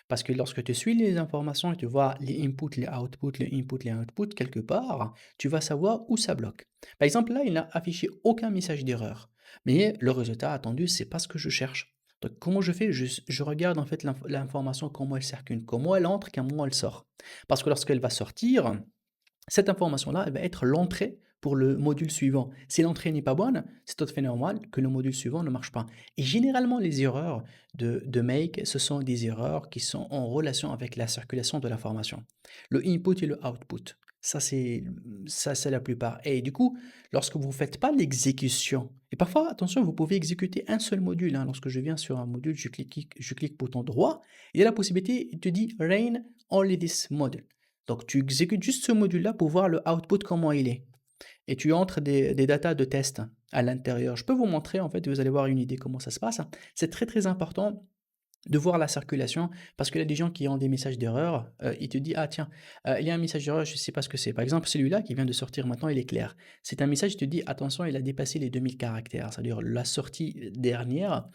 Parce que lorsque tu suis les informations et tu vois les inputs, les inputs, les outputs, quelque part, tu vas savoir où ça bloque. Par exemple, là, il n'a affiché aucun message d'erreur. Mais le résultat attendu, c'est pas ce que je cherche. Donc, comment je fais? Je regarde en fait l'information, comment elle circule, comment elle entre, comment elle sort. Parce que lorsqu'elle va sortir, cette information-là, elle va être l'entrée pour le module suivant. Si l'entrée n'est pas bonne, c'est tout à fait normal que le module suivant ne marche pas. Et généralement, les erreurs de make, ce sont des erreurs qui sont en relation avec la circulation de l'information. Le input et le output. Ça, c'est la plupart. Et du coup, lorsque vous ne faites pas l'exécution, et parfois, attention, vous pouvez exécuter un seul module, hein. Lorsque je viens sur un module, je clique bouton droit, il y a la possibilité, il te dit Run only this module. Donc, tu exécutes juste ce module-là pour voir le output, comment il est. Et tu entres des datas de test à l'intérieur. Je peux vous montrer, en fait, vous allez voir une idée comment ça se passe. C'est très, très important de voir la circulation parce qu'il y a des gens qui ont des messages d'erreur. Il te dit, ah tiens, il y a un message d'erreur, je ne sais pas ce que c'est. Par exemple, celui-là qui vient de sortir maintenant, il est clair. C'est un message qui te dit, attention, il a dépassé les 2000 caractères. C'est-à-dire la sortie dernière,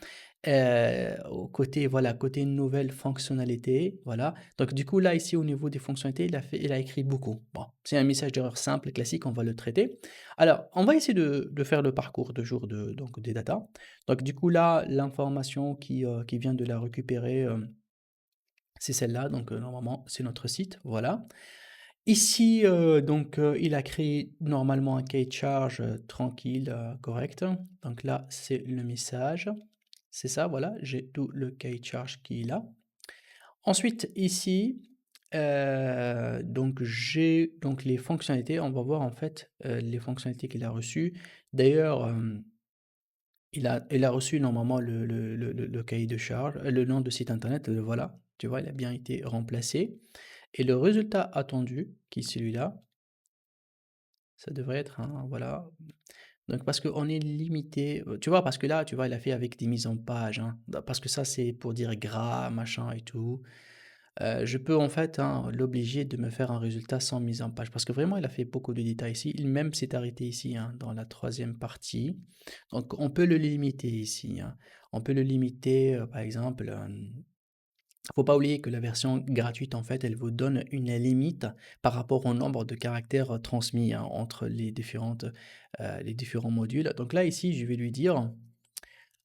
au côté, voilà, côté nouvelle fonctionnalité, voilà. Donc du coup, là, ici, au niveau des fonctionnalités, il a écrit beaucoup. Bon, c'est un message d'erreur simple, classique, on va le traiter. Alors, on va essayer de faire le parcours de jour donc, des datas. Donc du coup, là, l'information qui vient de la récupérer, c'est celle-là. Donc normalement, c'est notre site, voilà. Ici, donc il a créé normalement un cahier de charge, tranquille, correct. Donc là, c'est le message. C'est ça, voilà, j'ai tout le cahier de charge qui est là. Ensuite, ici, donc j'ai donc les fonctionnalités. On va voir en fait, les fonctionnalités qu'il a reçues. D'ailleurs, il a reçu normalement le cahier de charge, le nom de site internet, voilà, tu vois? Il a bien été remplacé et le résultat attendu, qui est celui-là, ça devrait être un voilà, donc parce qu'on est limité, tu vois? Parce que là, tu vois, il a fait avec des mises en page, hein, parce que ça, c'est pour dire gras, machin et tout. Je peux en fait, hein, l'obliger de me faire un résultat sans mise en page parce que vraiment il a fait beaucoup de détails ici. Il même s'est arrêté ici, hein, dans la troisième partie. Donc on peut le limiter ici, hein. On peut le limiter, par exemple, faut pas oublier que la version gratuite en fait, elle vous donne une limite par rapport au nombre de caractères, transmis, hein, entre les différents modules. Donc là ici, je vais lui dire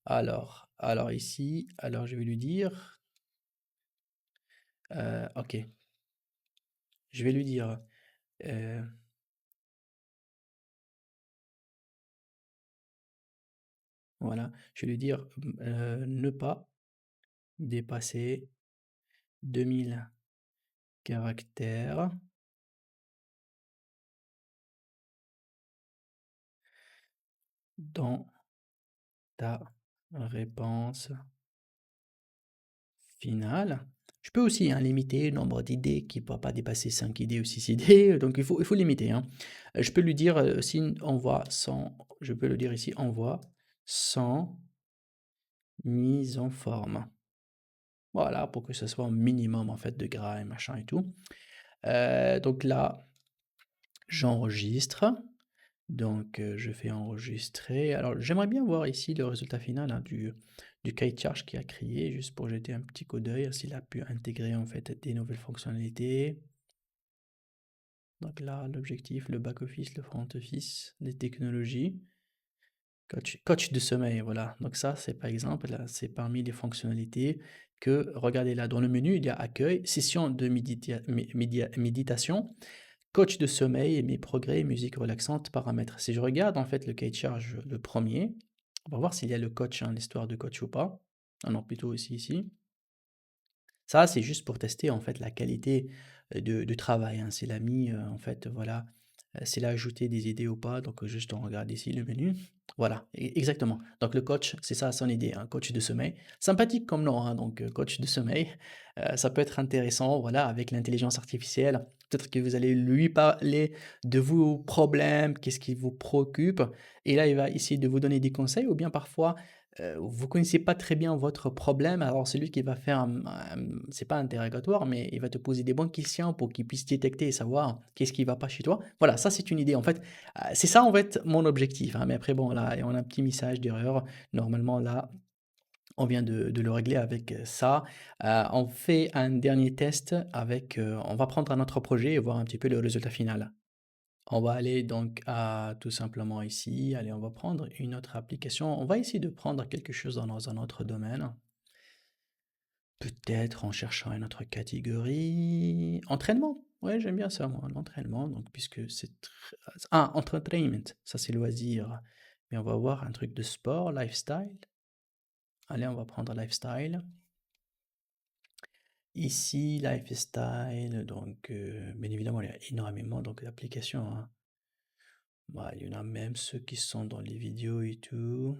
alors ici, alors je vais lui dire, OK, je vais lui dire, heu voilà, je vais lui dire, ne pas dépasser 2000 caractères dans ta réponse finale. Je peux aussi, hein, limiter le nombre d'idées qui ne peut pas dépasser 5 idées ou 6 idées, donc il faut limiter, hein. Je peux lui dire, aussi envoie sans je peux le dire ici, envoie sans mise en forme. Voilà, pour que ce soit un minimum en fait de gras et machin et tout. Donc là, j'enregistre. Donc, je fais enregistrer. Alors, j'aimerais bien voir ici le résultat final, hein, du cahier de charge qu'il a créé, juste pour jeter un petit coup d'œil, hein, s'il a pu intégrer en fait des nouvelles fonctionnalités. Donc là, l'objectif, le back-office, le front-office, les technologies, coach de sommeil, voilà. Donc ça, c'est par exemple, là, c'est parmi les fonctionnalités que, regardez là, dans le menu, il y a accueil, session de méditation, coach de sommeil, mes progrès, musique relaxante, paramètres. Si je regarde en fait le cahier de charge, le premier, on va voir s'il y a le coach, hein, l'histoire de coach ou pas. Ah non, plutôt ici. Ça, c'est juste pour tester en fait la qualité, du travail, hein. S'il a mis, en fait, voilà, s'il a ajouté des idées ou pas. Donc, juste on regarde ici le menu. Voilà, exactement. Donc le coach, c'est ça son idée, un coach de sommeil. Sympathique comme nom, hein, donc coach de sommeil. Ça peut être intéressant, voilà, avec l'intelligence artificielle. Peut-être que vous allez lui parler de vos problèmes, qu'est-ce qui vous préoccupe et là, il va essayer de vous donner des conseils ou bien parfois, vous connaissez pas très bien votre problème, alors c'est lui qui va faire c'est pas interrogatoire, mais il va te poser des bonnes questions pour qu'il puisse détecter et savoir qu'est-ce qui va pas chez toi. Voilà, ça c'est une idée. En fait, c'est ça en fait mon objectif, hein, mais après bon là, on a un petit message d'erreur. Normalement là, on vient de le régler avec, ça. On fait un dernier test avec, on va prendre un autre projet et voir un petit peu le résultat final. On va aller donc à tout simplement ici, allez, on va prendre une autre application. On va essayer de prendre quelque chose dans un autre domaine. Peut-être en cherchant une autre catégorie. Entraînement. Ouais, j'aime bien ça, moi, l'entraînement. Donc, puisque c'est entertainment, ça c'est loisir. Mais on va voir un truc de sport, lifestyle. Allez, on va prendre lifestyle. Ici, lifestyle, donc, bien évidemment, il y a énormément donc, d'applications, hein. Bah, il y en a même ceux qui sont dans les vidéos et tout.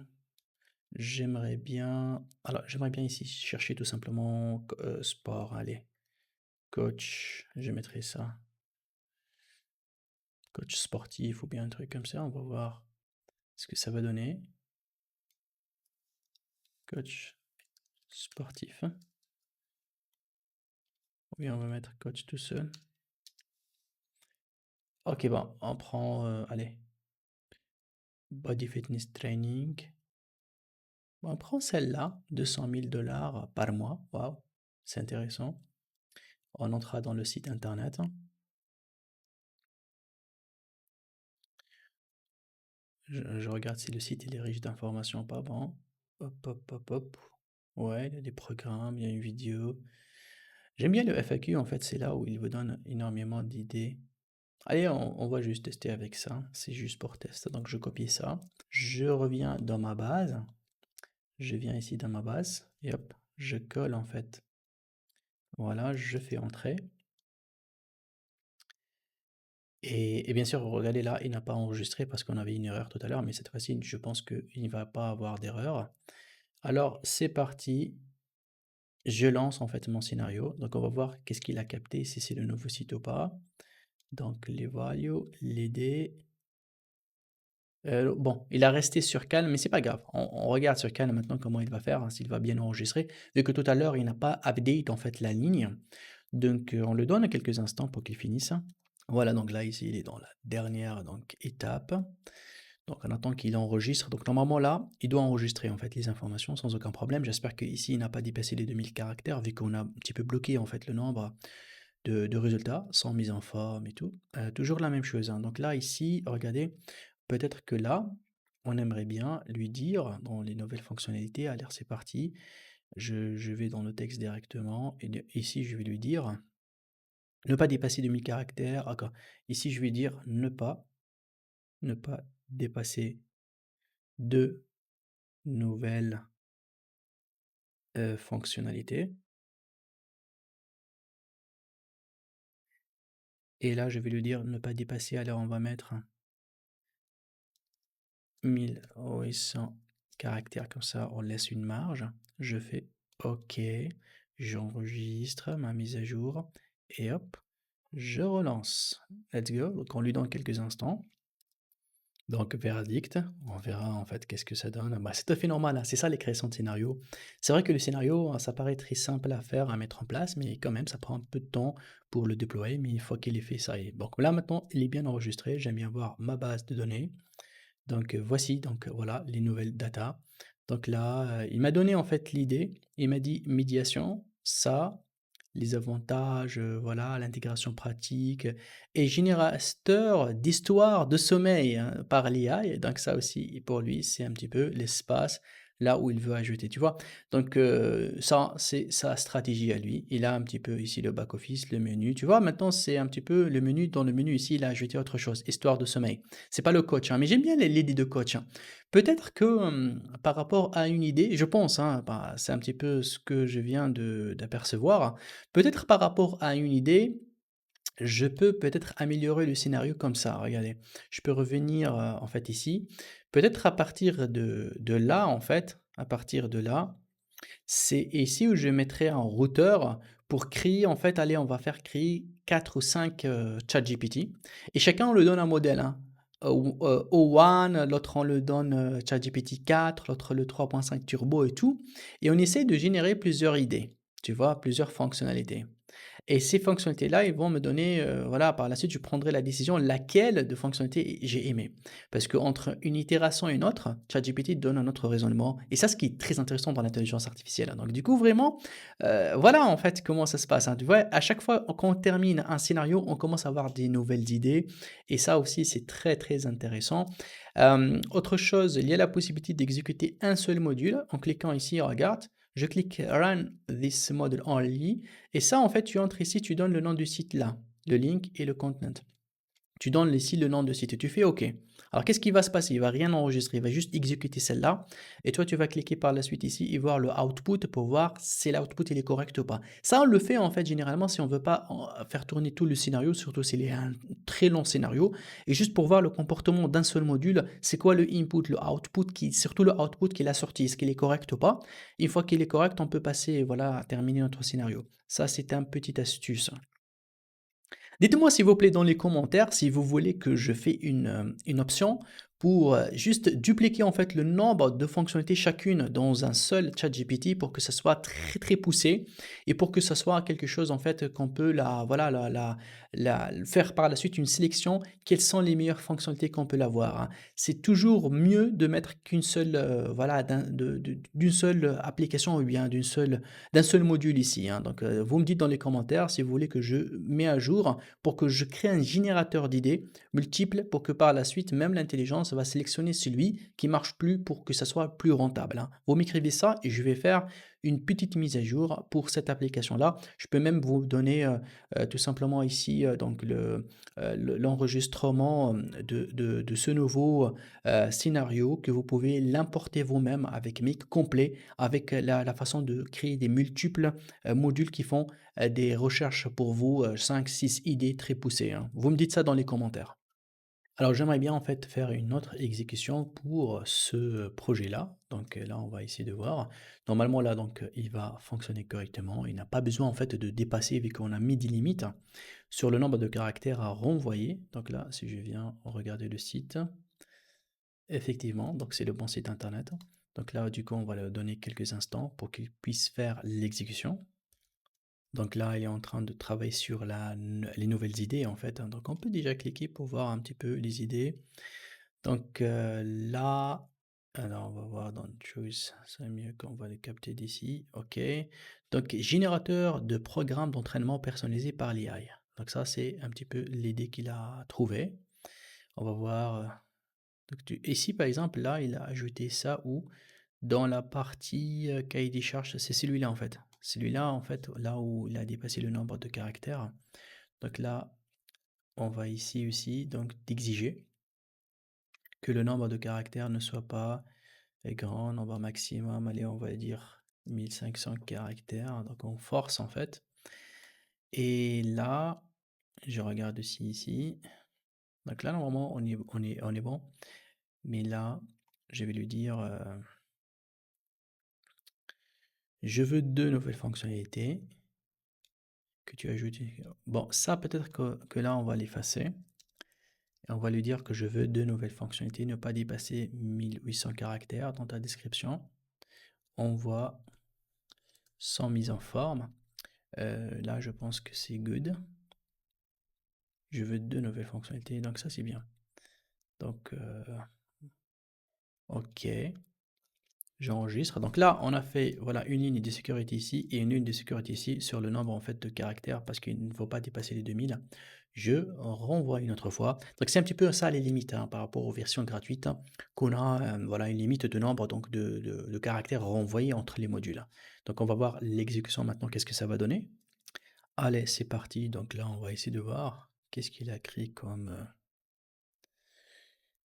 J'aimerais bien ici chercher tout simplement sport, allez, coach, je mettrai ça, coach sportif ou bien un truc comme ça, on va voir ce que ça va donner. Coach sportif, hein. Ou bien on va mettre coach tout seul. Ok, bon, on prend, allez, body fitness training. Bon, on prend celle-là, 200 000 dollars par mois, waouh, c'est intéressant. On entrera dans le site internet, hein. Je regarde si le site il est riche d'informations pas bon. Hop, hop, hop, hop. Ouais, il y a des programmes, il y a une vidéo. J'aime bien le FAQ, en fait, c'est là où il vous donne énormément d'idées. Allez, on va juste tester avec ça. C'est juste pour test. Donc, je copie ça. Je reviens dans ma base. Je viens ici dans ma base. Et hop, je colle, en fait. Voilà, je fais entrer. Et bien sûr, regardez là, il n'a pas enregistré parce qu'on avait une erreur tout à l'heure, mais cette fois-ci, je pense qu'il ne va pas avoir d'erreur. Alors, c'est parti. Je lance en fait mon scénario. Donc, on va voir qu'est-ce qu'il a capté, si c'est le nouveau site ou pas. Donc, les values, les dés. Bon, il a resté sur Calme, mais c'est pas grave. On regarde sur Calme maintenant comment il va faire, hein, s'il va bien enregistrer. Vu que tout à l'heure, il n'a pas update en fait la ligne. Donc, on le donne quelques instants pour qu'il finisse. Voilà, donc là, ici, il est dans la dernière donc, étape. Donc, on attend qu'il enregistre. Donc, normalement, là, il doit enregistrer en fait les informations sans aucun problème. J'espère qu'ici, il n'a pas dépassé les 2000 caractères, vu qu'on a un petit peu bloqué en fait le nombre de résultats, sans mise en forme et tout. Toujours la même chose, hein. Donc là, ici, regardez, peut-être que là, on aimerait bien lui dire dans les nouvelles fonctionnalités, allez, c'est parti. Je vais dans le texte directement. Et ici, je vais lui dire ne pas dépasser 2000 caractères. D'accord. Ici, je vais dire ne pas dépasser de nouvelles fonctionnalités. Et là, je vais lui dire ne pas dépasser. Alors, on va mettre 1800 caractères, comme ça, on laisse une marge. Je fais OK. J'enregistre ma mise à jour. Et hop, je relance. Let's go. Donc, on lui donne quelques instants. Donc, verdict, on verra en fait qu'est-ce que ça donne. Bah, c'est tout à fait normal, hein, c'est ça les créations de scénarios. C'est vrai que le scénario, ça paraît très simple à faire, à mettre en place, mais quand même, ça prend un peu de temps pour le déployer. Mais une fois qu'il est fait, ça y est. Donc là maintenant, il est bien enregistré. J'aime bien voir ma base de données. Donc voici, donc voilà, les nouvelles data. Donc là, il m'a donné en fait l'idée. Il m'a dit médiation, ça, les avantages, voilà, l'intégration pratique et générateur d'histoires de sommeil, hein, par l'IA. Et donc ça aussi, pour lui, c'est un petit peu l'espace là où il veut ajouter, tu vois? Donc ça, c'est sa stratégie à lui. Il a un petit peu ici le back office, le menu. Tu vois? Maintenant, c'est un petit peu le menu. Dans le menu ici, il a ajouté autre chose, histoire de sommeil. C'est pas le coach, hein, mais j'aime bien l'idée de coach, hein. Peut-être que, par rapport à une idée, je pense, hein, bah, c'est un petit peu ce que je viens d'apercevoir. Peut-être par rapport à une idée, je peux peut-être améliorer le scénario comme ça. Regardez, je peux revenir en fait ici. Peut-être à partir de là, en fait, à partir de là, c'est ici où je mettrai un routeur pour créer, en fait, allez, on va faire créer 4 ou 5 ChatGPT. Et chacun, on lui donne un modèle, hein. O1, l'autre on le donne, ChatGPT 4, l'autre le 3.5 turbo et tout et on essaie de générer plusieurs idées, tu vois? Plusieurs fonctionnalités. Et ces fonctionnalités-là, ils vont me donner, voilà, par la suite, je prendrai la décision laquelle de fonctionnalité j'ai aimé. Parce qu'entre une itération et une autre, ChatGPT donne un autre raisonnement et ça, ce qui est très intéressant dans l'intelligence artificielle, hein. Donc du coup, vraiment, voilà, en fait, comment ça se passe, hein. Tu vois, à chaque fois qu'on termine un scénario, on commence à avoir des nouvelles idées et ça aussi, c'est très, très intéressant. Autre chose, il y a la possibilité d'exécuter un seul module en cliquant ici, regarde, je clique «Run this module only» et ça, en fait, tu entres ici, tu donnes le nom du site là, le link et le content. Tu donnes ici le nom de site et tu fais OK. Alors qu'est-ce qui va se passer? Il va rien enregistrer, il va juste exécuter celle-là et toi tu vas cliquer par la suite ici et voir le output pour voir si l'output il est correct ou pas. Ça on le fait en fait généralement si on veut pas faire tourner tout le scénario, surtout s'il est un très long scénario et juste pour voir le comportement d'un seul module, c'est quoi le input, le output surtout le output qui est la sortie, est-ce qu'il est correct ou pas? Une fois qu'il est correct, on peut passer voilà à terminer notre scénario. Ça c'est un petit astuce. Dites-moi s'il vous plaît dans les commentaires si vous voulez que je fais une option pour, juste dupliquer en fait le nombre de fonctionnalités chacune dans un seul ChatGPT pour que ça soit très, très poussé et pour que ça soit quelque chose en fait qu'on peut la voilà la faire par la suite une sélection, quelles sont les meilleures fonctionnalités qu'on peut avoir, hein. C'est toujours mieux de mettre qu'une seule, voilà d'une seule application ou bien d'un seul module ici, hein. Donc, vous me dites dans les commentaires si vous voulez que je mets à jour pour que je crée un générateur d'idées multiples pour que par la suite, même l'intelligence va sélectionner celui qui marche plus pour que ça soit plus rentable, hein. Vous m'écrivez ça et je vais faire une petite mise à jour pour cette application-là. Je peux même vous donner tout simplement ici donc l'enregistrement de ce nouveau scénario que vous pouvez l'importer vous-même avec Mic complet, avec la façon de créer des multiples modules qui font des recherches pour vous, 5-6 idées très poussées, hein. Vous me dites ça dans les commentaires. Alors j'aimerais bien en fait faire une autre exécution pour ce projet-là. Donc là, on va essayer de voir. Normalement là, donc il va fonctionner correctement. Il n'a pas besoin en fait de dépasser vu qu'on a mis des limites sur le nombre de caractères à renvoyer. Donc là, si je viens regarder le site, effectivement, donc c'est le bon site internet. Donc là, du coup, on va lui donner quelques instants pour qu'il puisse faire l'exécution. Donc là, il est en train de travailler sur les nouvelles idées en fait, hein. Donc on peut déjà cliquer pour voir un petit peu les idées. Donc là, alors on va voir dans Choose, c'est mieux qu'on va les capter d'ici. OK. Donc générateur de programmes d'entraînement personnalisé par l'IA. Donc ça, c'est un petit peu l'idée qu'il a trouvée. On va voir. Donc ici, par exemple, là, il a ajouté ça où dans la partie cahier des charges, c'est celui-là en fait. Celui-là, en fait, là où il a dépassé le nombre de caractères. Donc là, on va ici aussi donc d'exiger que le nombre de caractères ne soit pas grand, nombre maximum, allez, on va dire 1500 caractères. Donc on force en fait. Et là, je regarde aussi ici. Donc là, normalement, on est bon. Mais là, je vais lui dire, je veux deux nouvelles fonctionnalités que tu ajoutes. Bon, ça peut-être que là, on va l'effacer. Et on va lui dire que je veux deux nouvelles fonctionnalités, ne pas dépasser 1800 caractères dans ta description. On voit sans mise en forme. Là, je pense que c'est good. Je veux deux nouvelles fonctionnalités, donc ça c'est bien. Donc, OK, j'enregistre. Donc là, on a fait voilà une ligne de sécurité ici et une ligne de sécurité ici sur le nombre en fait de caractères parce qu'il ne faut pas dépasser les 2000. Je renvoie une autre fois. Donc c'est un petit peu ça les limites hein, par rapport aux versions gratuites hein, qu'on a voilà une limite de nombre donc de caractères renvoyés entre les modules. Donc on va voir l'exécution maintenant, qu'est-ce que ça va donner. Allez, c'est parti. Donc là, on va essayer de voir qu'est-ce qu'il a créé comme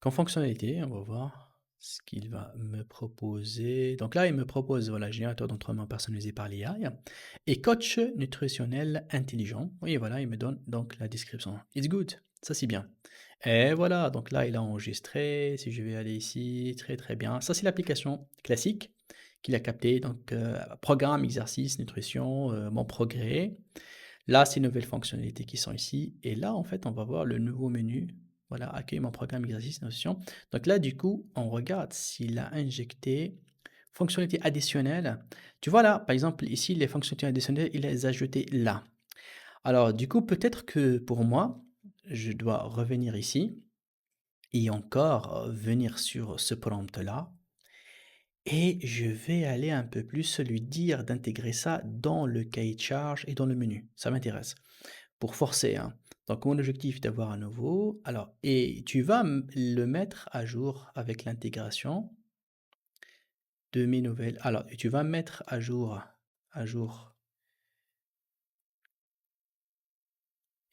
fonctionnalité. On va voir ce qu'il va me proposer. Donc là, il me propose, voilà, générateur d'entraînement personnalisé par l'IA et coach nutritionnel intelligent. Oui, voilà, il me donne donc la description. It's good. Ça, c'est bien. Et voilà, donc là, il a enregistré. Si je vais aller ici, très très bien. Ça, c'est l'application classique qu'il a capté. Donc, programme, exercice, nutrition, mon progrès. Là, ces nouvelles fonctionnalités qui sont ici. Et là, en fait, on va voir le nouveau menu. Voilà, accueille mon programme exercice notion. Donc là, du coup, on regarde s'il a injecté fonctionnalité additionnelle. Tu vois là, par exemple, ici, les fonctionnalités additionnelles, il les a ajoutées là. Alors, du coup, peut-être que pour moi, je dois revenir ici et encore venir sur ce prompt-là et je vais aller un peu plus lui dire d'intégrer ça dans le cahier de charge et dans le menu. Ça m'intéresse. Pour forcer, hein. Donc mon objectif est d'avoir un nouveau. Alors, et tu vas le mettre à jour avec l'intégration de mes nouvelles. Alors, et tu vas mettre à jour,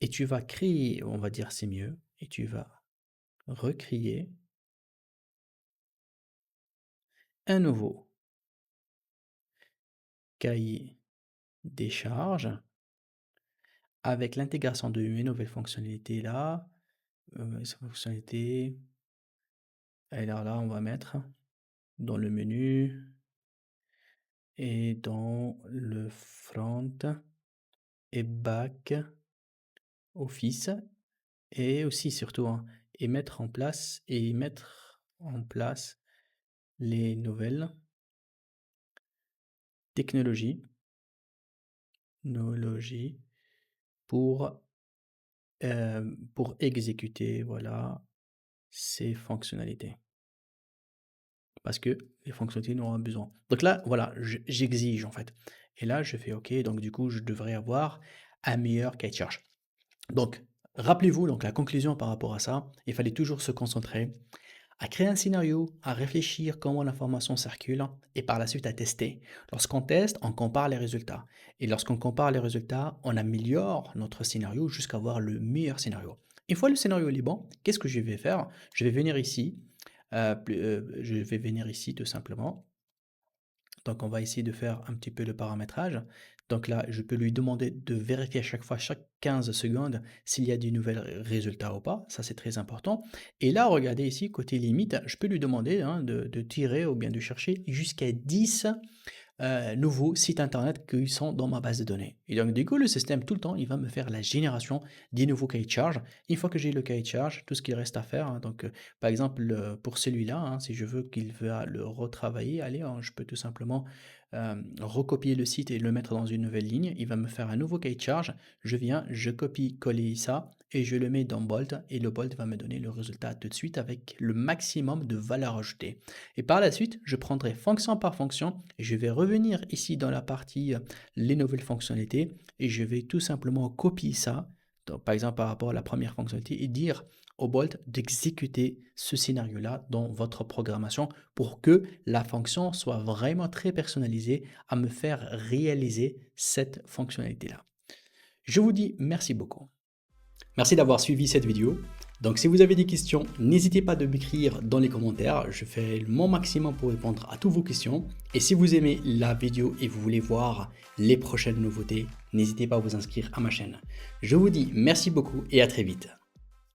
et tu vas créer, on va dire c'est mieux, et tu vas recréer un nouveau cahier des charges avec l'intégration de mes nouvelles fonctionnalités là. Ces fonctionnalités. Alors là, on va mettre dans le menu et dans le front et back office et aussi surtout, hein, et mettre en place les nouvelles technologies nologies pour, pour exécuter, voilà, ces fonctionnalités. Parce que les fonctionnalités n'auront besoin. Donc là, voilà, j'exige en fait. Et là, je fais OK, donc du coup, je devrais avoir un meilleur cahier de charge. Donc, rappelez-vous donc la conclusion par rapport à ça, il fallait toujours se concentrer à créer un scénario, à réfléchir comment l'information circule et par la suite à tester. Lorsqu'on teste, on compare les résultats. Et lorsqu'on compare les résultats, on améliore notre scénario jusqu'à avoir le meilleur scénario. Une fois le scénario est bon, qu'est-ce que je vais faire? Je vais venir ici, je vais venir ici tout simplement. Donc, on va essayer de faire un petit peu le paramétrage. Donc là, je peux lui demander de vérifier à chaque fois, chaque 15 secondes, s'il y a des nouveaux résultats ou pas. Ça, c'est très important. Et là, regardez ici, côté limite, je peux lui demander hein, de tirer ou bien de chercher jusqu'à 10 nouveaux sites internet qui sont dans ma base de données. Et donc, du coup, le système, tout le temps, il va me faire la génération des nouveaux cahiers de charge. Une fois que j'ai le cahier de charge, tout ce qu'il reste à faire, hein, donc, par exemple, pour celui-là, hein, si je veux qu'il va le retravailler, allez, hein, je peux tout simplement recopier le site et le mettre dans une nouvelle ligne. Il va me faire un nouveau cahier de charge. Je viens, je copie, coller ça et je le mets dans Bolt et le Bolt va me donner le résultat tout de suite avec le maximum de valeur ajoutée. Et par la suite, je prendrai fonction par fonction et je vais revenir ici dans la partie les nouvelles fonctionnalités et je vais tout simplement copier ça, donc, par exemple par rapport à la première fonctionnalité et dire au Bolt d'exécuter ce scénario-là dans votre programmation pour que la fonction soit vraiment très personnalisée à me faire réaliser cette fonctionnalité-là. Je vous dis merci beaucoup. Merci d'avoir suivi cette vidéo. Donc si vous avez des questions, n'hésitez pas de m'écrire dans les commentaires. Je fais mon maximum pour répondre à toutes vos questions. Et si vous aimez la vidéo et vous voulez voir les prochaines nouveautés, n'hésitez pas à vous inscrire à ma chaîne. Je vous dis merci beaucoup et à très vite.